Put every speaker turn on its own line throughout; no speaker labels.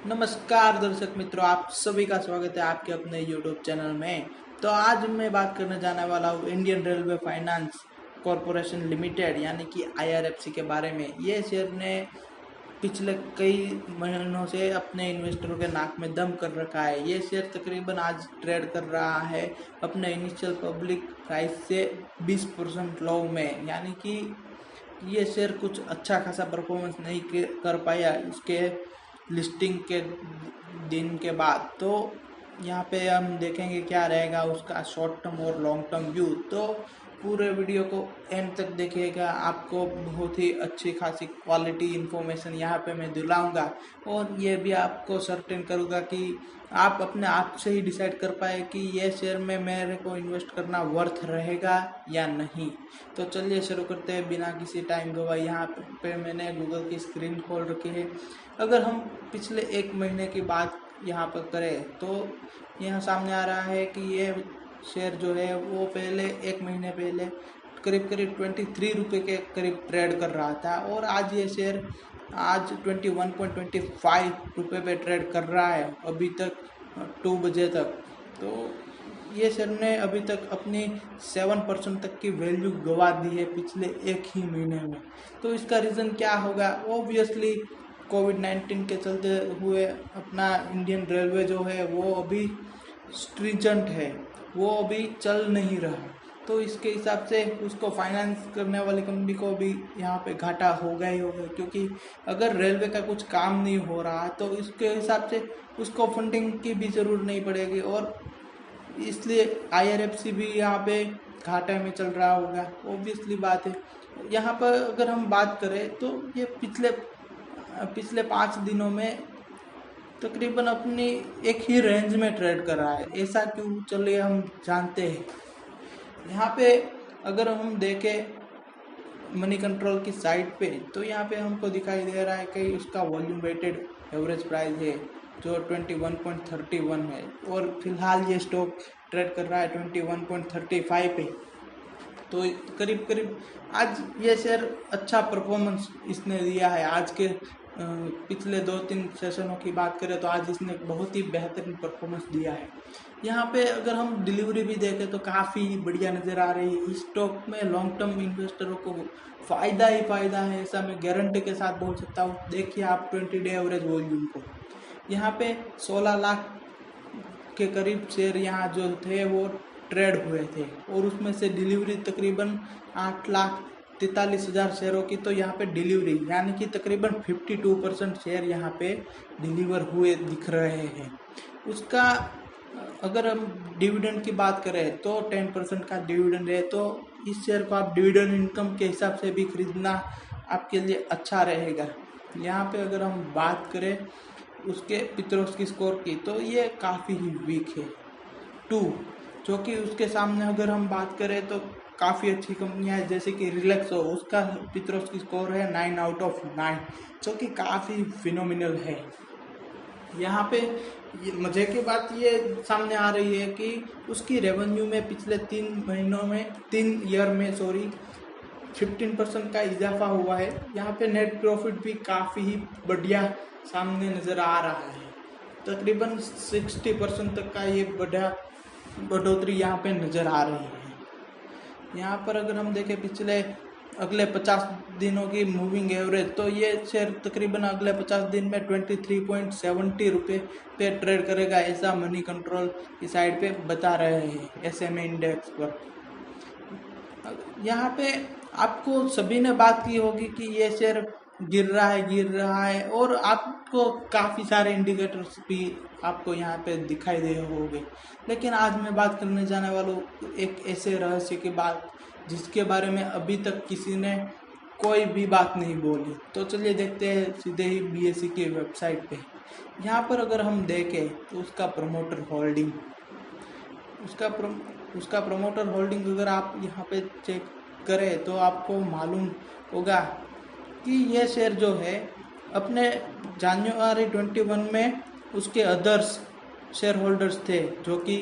नमस्कार दर्शक मित्रों, आप सभी का स्वागत है आपके अपने YouTube चैनल में। तो आज मैं बात करने जाने वाला हूँ Indian railway finance corporation limited यानी कि IRFC के बारे में। ये शेयर ने पिछले कई महीनों से अपने इन्वेस्टरों के नाक में दम कर रखा है। ये शेयर तकरीबन आज ट्रेड कर रहा है अपने इनिशियल पब्लिक प्राइस से 20% लो में, यानी कि ये शेयर कुछ अच्छा खासा परफॉर्मेंस नहीं कर पाया इसके लिस्टिंग के दिन के बाद। तो यहाँ पे हम देखेंगे क्या रहेगा उसका शॉर्ट टर्म और लॉन्ग टर्म व्यू। तो पूरे वीडियो को एंड तक देखिएगा, आपको बहुत ही अच्छी खासी क्वालिटी इन्फॉर्मेशन यहाँ पे मैं दिलाऊंगा और ये भी आपको सर्टेन करूँगा कि आप अपने आप से ही डिसाइड कर पाए कि ये शेयर में मेरे को इन्वेस्ट करना वर्थ रहेगा या नहीं। तो चलिए शुरू करते हैं बिना किसी टाइम गवाए। यहाँ पे मैंने गूगल की स्क्रीन खोल रखी है। अगर हम पिछले एक महीने की बात यहाँ पर करें तो यहाँ सामने आ रहा है कि ये शेयर जो है वो पहले एक महीने पहले करीब 23 रुपये के करीब ट्रेड कर रहा था और आज ये शेयर आज 21.25 रुपये पे ट्रेड कर रहा है अभी तक 2 बजे तक। तो ये शेयर ने अभी तक अपनी 7% तक की वैल्यू गवा दी है पिछले एक ही महीने में। तो इसका रीज़न क्या होगा? ऑब्वियसली कोविड-19 के चलते हुए अपना इंडियन रेलवे जो है वो अभी स्ट्रिजेंट है, वो अभी चल नहीं रहा। तो इसके हिसाब से उसको फाइनेंस करने वाली कंपनी को भी यहाँ पे घाटा होगा ही होगा, क्योंकि अगर रेलवे का कुछ काम नहीं हो रहा तो इसके हिसाब से उसको फंडिंग की भी ज़रूरत नहीं पड़ेगी और इसलिए IRFC भी यहाँ पे घाटे में चल रहा होगा। ऑब्वियसली बात है। यहाँ पर अगर हम बात करें तो ये पिछले 5 दिनों में तकरीबन अपनी एक ही रेंज में ट्रेड कर रहा है। ऐसा क्यों, चलिए हम जानते हैं। यहाँ पे अगर हम देखें मनी कंट्रोल की साइट पे तो यहाँ पे हमको दिखाई दे रहा है कि उसका वॉल्यूम वेटेड एवरेज प्राइस है जो 21.31 है और फिलहाल ये स्टॉक ट्रेड कर रहा है 21.35 पे। तो करीब आज ये शेयर अच्छा परफॉर्मेंस इसने दिया है। आज के पिछले 2-3 सेशनों की बात करें तो आज इसने बहुत ही बेहतरीन परफॉर्मेंस दिया है। यहाँ पे अगर हम डिलीवरी भी देखें तो काफ़ी बढ़िया नज़र आ रही है। इस स्टॉक में लॉन्ग टर्म इन्वेस्टरों को फ़ायदा ही फ़ायदा है, ऐसा मैं गारंटी के साथ बोल सकता हूँ। देखिए आप 20 डे एवरेज वॉल्यूम को, यहाँ पे 16 लाख के करीब शेयर यहाँ जो थे वो ट्रेड हुए थे और उसमें से डिलीवरी तकरीबन 8,43,000 शेयरों की तो यहाँ पे डिलीवरी यानी कि तकरीबन 52% शेयर यहाँ पे डिलीवर हुए दिख रहे हैं। उसका अगर हम डिविडेंड की बात करें तो 10% का डिविडेंड है, तो इस शेयर को आप डिविडेंड इनकम के हिसाब से भी खरीदना आपके लिए अच्छा रहेगा। यहाँ पे अगर हम बात करें उसके पित्रोस्की स्कोर की तो ये काफ़ी ही वीक है 2, जो कि उसके सामने अगर हम बात करें तो काफ़ी अच्छी कंपनियां हैं जैसे कि रिलैक्सो, उसका पित्रोस्की स्कोर है 9 आउट ऑफ 9, जो कि काफ़ी फिनोमिनल है। यहाँ पे मजे की बात ये सामने आ रही है कि उसकी रेवेन्यू में पिछले 3 ईयर में 15% का इजाफा हुआ है। यहाँ पे नेट प्रॉफिट भी काफ़ी ही बढ़िया सामने नज़र आ रहा है, तकरीबन 60% तक का ये बढ़ोतरी यहाँ पे नज़र आ रही है। यहाँ पर अगर हम देखें पिछले अगले 50 दिनों की मूविंग एवरेज तो ये शेयर तकरीबन अगले 50 दिन में 23.70 रुपये पे ट्रेड करेगा, ऐसा मनी कंट्रोल की साइड पे बता रहे हैं SMA इंडेक्स पर। यहाँ पे आपको सभी ने बात की होगी कि ये शेयर गिर रहा है और आपको काफ़ी सारे इंडिकेटर्स भी आपको यहाँ पे दिखाई दे होंगे। लेकिन आज मैं बात करने जाने वाला हूँ एक ऐसे रहस्य की बात जिसके बारे में अभी तक किसी ने कोई भी बात नहीं बोली। तो चलिए देखते हैं सीधे ही BSE की वेबसाइट पे। यहाँ पर अगर हम देखें तो उसका प्रमोटर होल्डिंग अगर आप यहाँ पे चेक करें तो आपको मालूम होगा कि ये शेयर जो है अपने जनवरी 21 में उसके अदर्स शेयर होल्डर्स थे जो कि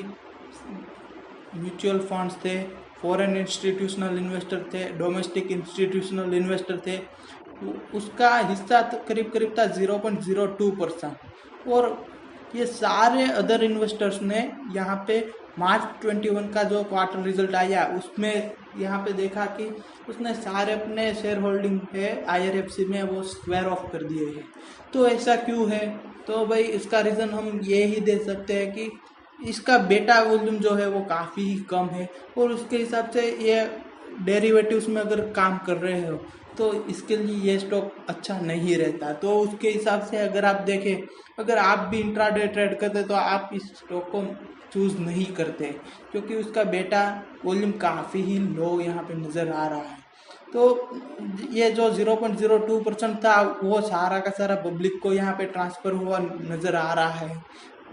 म्यूचुअल फंड्स थे, फॉरेन इंस्टीट्यूशनल इन्वेस्टर थे, डोमेस्टिक इंस्टीट्यूशनल इन्वेस्टर थे। उसका हिस्सा करीब था 0.02%। और ये सारे अदर इन्वेस्टर्स ने यहाँ पे मार्च 21 का जो क्वार्टर रिजल्ट आया उसमें यहाँ पे देखा कि उसने सारे अपने शेयर होल्डिंग है IRFC में वो स्क्वायर ऑफ कर दिए हैं। तो ऐसा क्यों है? तो भाई इसका रीज़न हम ये ही दे सकते हैं कि इसका बेटा वॉल्यूम जो है वो काफ़ी कम है, और उसके हिसाब से ये डेरिवेटिव्स में अगर काम कर रहे हो तो इसके लिए ये स्टॉक अच्छा नहीं रहता। तो उसके हिसाब से अगर आप देखें, अगर आप भी इंट्राडे ट्रेड करते तो आप इस स्टॉक को चूज़ नहीं करते, क्योंकि उसका बेटा वॉल्यूम काफ़ी ही लो यहाँ पे नज़र आ रहा है। तो ये जो 0.02% था वो सारा का सारा पब्लिक को यहाँ पे ट्रांसफ़र हुआ नज़र आ रहा है।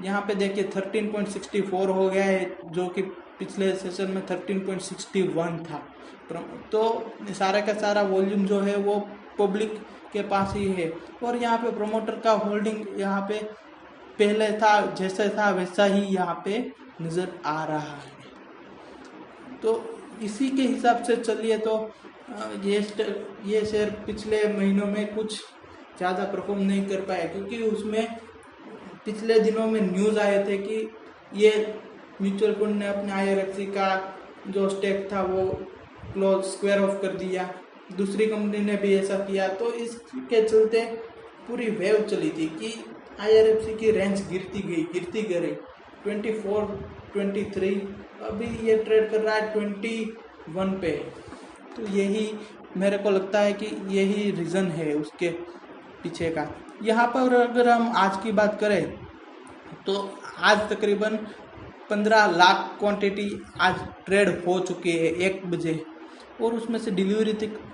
यहाँ पे देखिए 13.64 हो गया है, जो कि पिछले सेशन में 13.61 था। तो सारा का सारा वॉल्यूम जो है वो पब्लिक के पास ही है, और यहाँ पे प्रमोटर का होल्डिंग यहाँ पे पहले था जैसा था वैसा ही यहाँ पे नज़र आ रहा है। तो इसी के हिसाब से चलिए तो ये शेयर पिछले महीनों में कुछ ज़्यादा परफॉर्म नहीं कर पाया, क्योंकि उसमें पिछले दिनों में न्यूज़ आए थे कि ये म्यूचुअल फंड ने अपने IRFC का जो स्टेक था वो क्लोज स्क्वायर ऑफ कर दिया, दूसरी कंपनी ने भी ऐसा किया। तो इसके चलते पूरी वेव चली थी कि IRFC की रेंज गिरती गई 24, 23, अभी ये ट्रेड कर रहा है 21 पे। तो यही मेरे को लगता है कि यही रीज़न है उसके पीछे का। यहाँ पर अगर हम आज की बात करें तो आज तकरीबन 15 लाख क्वांटिटी आज ट्रेड हो चुकी है 1 बजे, और उसमें से डिलीवरी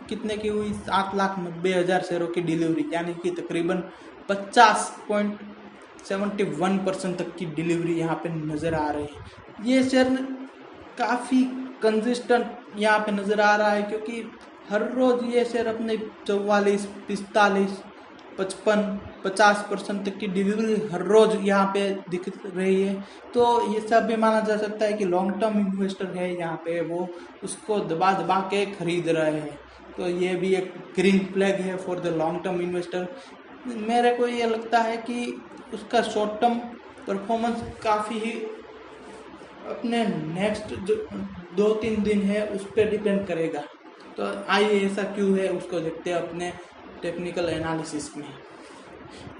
कितने की हुई? 7,90,000 शेयरों की डिलीवरी, यानी कि तकरीबन 50.71% तक की डिलीवरी यहाँ पे नज़र आ रही है। ये शेयर काफ़ी कंसिस्टेंट यहाँ पे नज़र आ रहा है, क्योंकि हर रोज़ ये शेयर अपने 44, 45, 55, 50% तक की डिलीवरी हर रोज़ यहाँ पे दिख रही है। तो ये सब भी माना जा सकता है कि लॉन्ग टर्म इन्वेस्टर है यहाँ पे, वो उसको दबा दबा के खरीद रहे हैं। तो ये भी एक ग्रीन फ्लैग है for the long term investor. मेरे को ये लगता है कि उसका शॉर्ट टर्म परफॉर्मेंस काफ़ी ही अपने नेक्स्ट जो 2-3 दिन है उस पर डिपेंड करेगा। तो आइए ऐसा क्यों है उसको देखते हैं अपने टेक्निकल एनालिसिस में।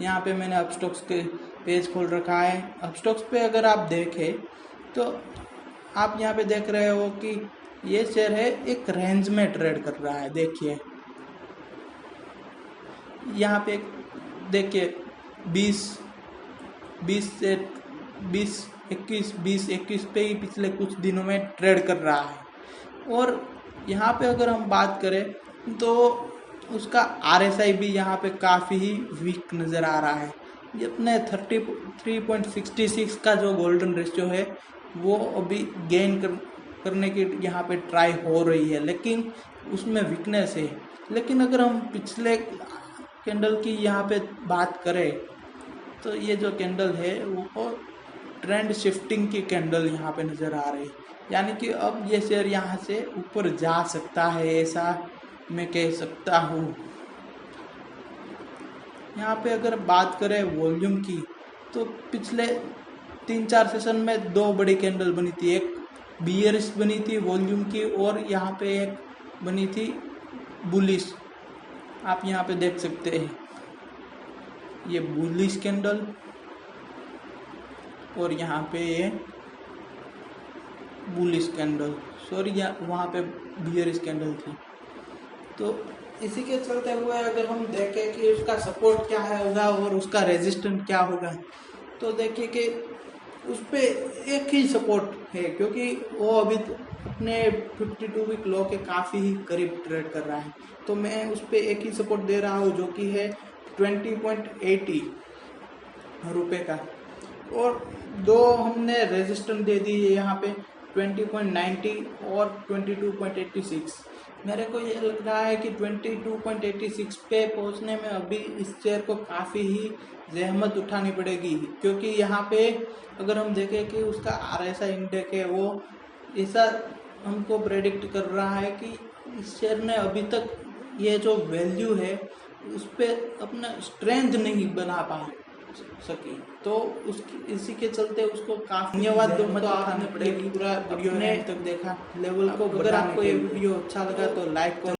यहाँ पे मैंने अपस्टॉक्स के पेज खोल रखा है। अपस्टॉक्स पे अगर आप देखें तो आप यहाँ पे देख रहे हो कि ये शेयर है एक रेंज में ट्रेड कर रहा है। देखिए यहाँ पे देखिए 20-21 पे ही पिछले कुछ दिनों में ट्रेड कर रहा है। और यहाँ पे अगर हम बात करें तो उसका RSI भी यहाँ पे काफ़ी ही वीक नज़र आ रहा है। ये अपने 33.66 का जो गोल्डन रेशियो है वो अभी गेन करने की यहाँ पे ट्राई हो रही है, लेकिन उसमें वीकनेस है। लेकिन अगर हम पिछले कैंडल की यहाँ पे बात करें तो ये जो कैंडल है वो ट्रेंड शिफ्टिंग की कैंडल यहाँ पे नज़र आ रही है, यानी कि अब ये शेयर यहाँ से ऊपर जा सकता है, ऐसा मैं कह सकता हूँ। यहाँ पे अगर बात करें वॉल्यूम की तो पिछले 3-4 सेशन में 2 बड़ी कैंडल बनी थी, एक बियरिश बनी थी वॉल्यूम की, और यहाँ पे एक बनी थी बुलिश। आप यहाँ पे देख सकते हैं ये बुलिश कैंडल, और यहाँ पे ये बुलिश कैंडल, सॉरी वहाँ पे बियरिश कैंडल थी। तो इसी के चलते हुए अगर हम देखें कि उसका सपोर्ट क्या है होगा और उसका रेजिस्टेंट क्या होगा, तो देखिए कि उस पर एक ही सपोर्ट है, क्योंकि वो अभी अपने 52 वीक लो के काफ़ी ही करीब ट्रेड कर रहा है। तो मैं उस पर एक ही सपोर्ट दे रहा हूँ जो कि है 20.80 रुपये का, और 2 हमने रेजिस्टेंट दे दी है यहाँ पे 20.90 और 22.86। मेरे को ये लग रहा है कि 22.86 पे पहुंचने में अभी इस शेयर को काफ़ी ही जहमत उठानी पड़ेगी, क्योंकि यहाँ पे अगर हम देखें कि उसका RSI इंडेक्स है वो ऐसा हमको प्रेडिक्ट कर रहा है कि इस शेयर ने अभी तक ये जो वैल्यू है उस पर अपना स्ट्रेंथ नहीं बना पाया। सकी। तो उसकी इसी के चलते उसको काफी धन्यवाद दूंगा। तो आपने पूरा वीडियो एंड तक देखा लेवल को। अगर आपको ये वीडियो अच्छा लगा तो लाइक